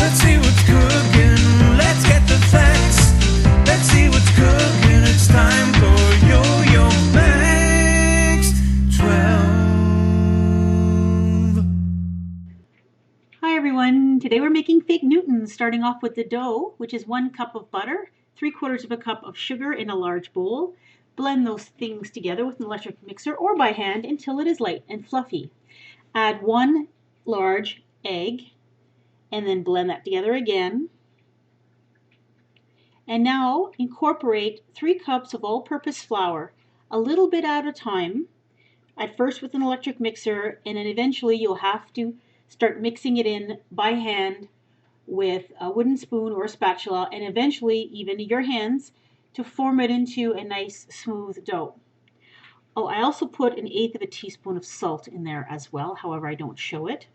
Let's see what's cooking. Let's get the facts. Let's see what's cooking. It's time for Yo-Yo Max 12. Hi everyone. Today we're making fig Newtons, starting off with the dough, which is 1 cup of butter, 3/4 of a cup of sugar in a large bowl. Blend those things together with an electric mixer or by hand until it is light and fluffy. Add 1 large egg and then blend that together again. And now incorporate 3 cups of all-purpose flour, a little bit at a time, at first with an electric mixer, and then eventually you'll have to start mixing it in by hand with a wooden spoon or a spatula, and eventually even your hands, to form it into a nice smooth dough. Oh, I also put 1/8 teaspoon of salt in there as well, however I don't show it.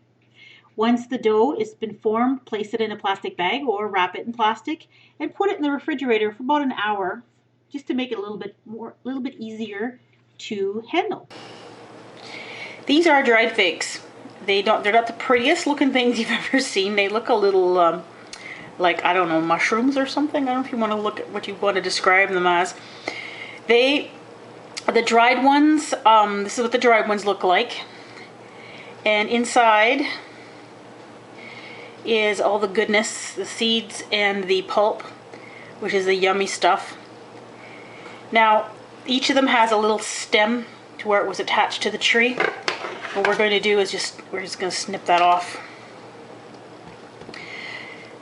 Once the dough has been formed, place it in a plastic bag or wrap it in plastic and put it in the refrigerator for about an hour, just to make it a little bit easier to handle. These are dried figs. They're not the prettiest looking things you've ever seen. They look a little like, I don't know, mushrooms or something. I don't know if you want to look at what you want to describe them as. The dried ones, this is what the dried ones look like. And inside is all the goodness, the seeds and the pulp, which is the yummy stuff. Now, each of them has a little stem to where it was attached to the tree. What we're going to do is we're just going to snip that off.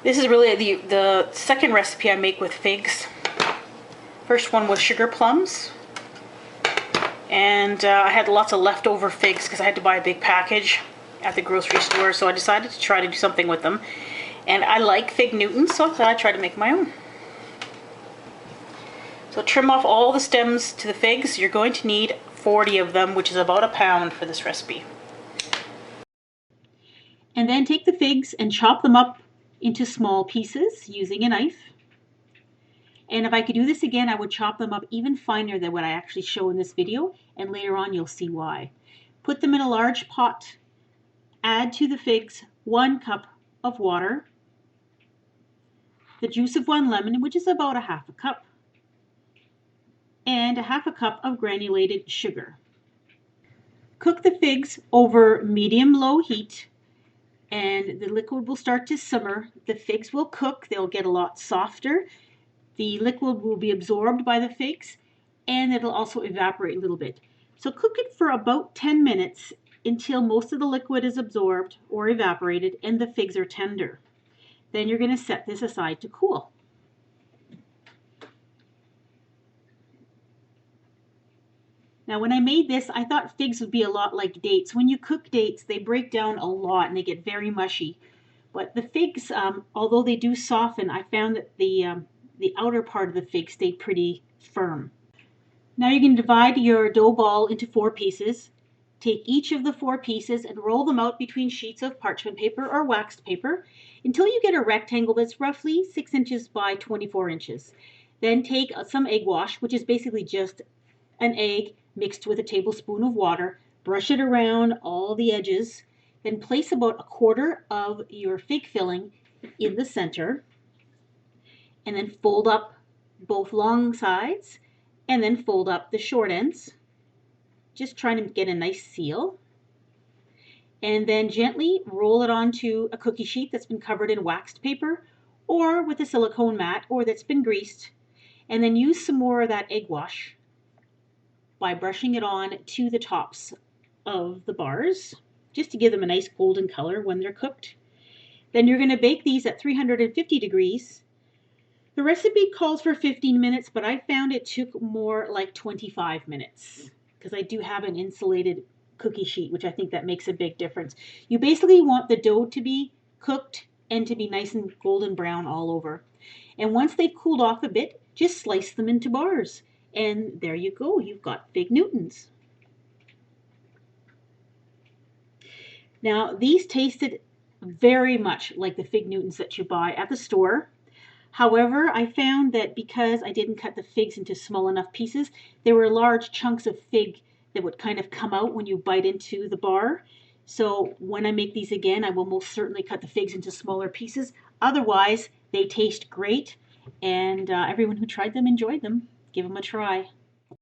This is really the second recipe I make with figs. First one was sugar plums. And I had lots of leftover figs because I had to buy a big package at the grocery store, so I decided to try to do something with them. And I like fig Newtons, so I thought I'd try to make my own. So trim off all the stems to the figs. You're going to need 40 of them, which is about a pound for this recipe. And then take the figs and chop them up into small pieces using a knife. And if I could do this again, I would chop them up even finer than what I actually show in this video, and later on you'll see why. Put them in a large pot. Add to the figs 1 cup of water, the juice of 1 lemon, which is about 1/2 cup, and 1/2 cup of granulated sugar. Cook the figs over medium-low heat, and the liquid will start to simmer. The figs will cook, they'll get a lot softer. The liquid will be absorbed by the figs, and it'll also evaporate a little bit. So cook it for about 10 minutes until most of the liquid is absorbed or evaporated and the figs are tender. Then you're going to set this aside to cool. Now, when I made this, I thought figs would be a lot like dates. When you cook dates, they break down a lot and they get very mushy. But the figs, although they do soften, I found that the outer part of the fig stayed pretty firm. Now you can divide your dough ball into 4 pieces. Take each of the 4 pieces and roll them out between sheets of parchment paper or waxed paper until you get a rectangle that's roughly 6 inches by 24 inches. Then take some egg wash, which is basically just an egg mixed with a tablespoon of water. Brush it around all the edges. Then place about 1/4 of your fig filling in the center. And then fold up both long sides and then fold up the short ends. Just trying to get a nice seal. And then gently roll it onto a cookie sheet that's been covered in waxed paper or with a silicone mat or that's been greased. And then use some more of that egg wash by brushing it on to the tops of the bars, just to give them a nice golden color when they're cooked. Then you're going to bake these at 350 degrees. The recipe calls for 15 minutes, but I found it took more like 25 minutes. Because I do have an insulated cookie sheet, which I think that makes a big difference. You basically want the dough to be cooked and to be nice and golden brown all over. And once they've cooled off a bit, just slice them into bars. And there you go, you've got fig Newtons. Now, these tasted very much like the fig Newtons that you buy at the store. However, I found that because I didn't cut the figs into small enough pieces, there were large chunks of fig that would kind of come out when you bite into the bar. So when I make these again, I will most certainly cut the figs into smaller pieces. Otherwise, they taste great, and everyone who tried them enjoyed them. Give them a try.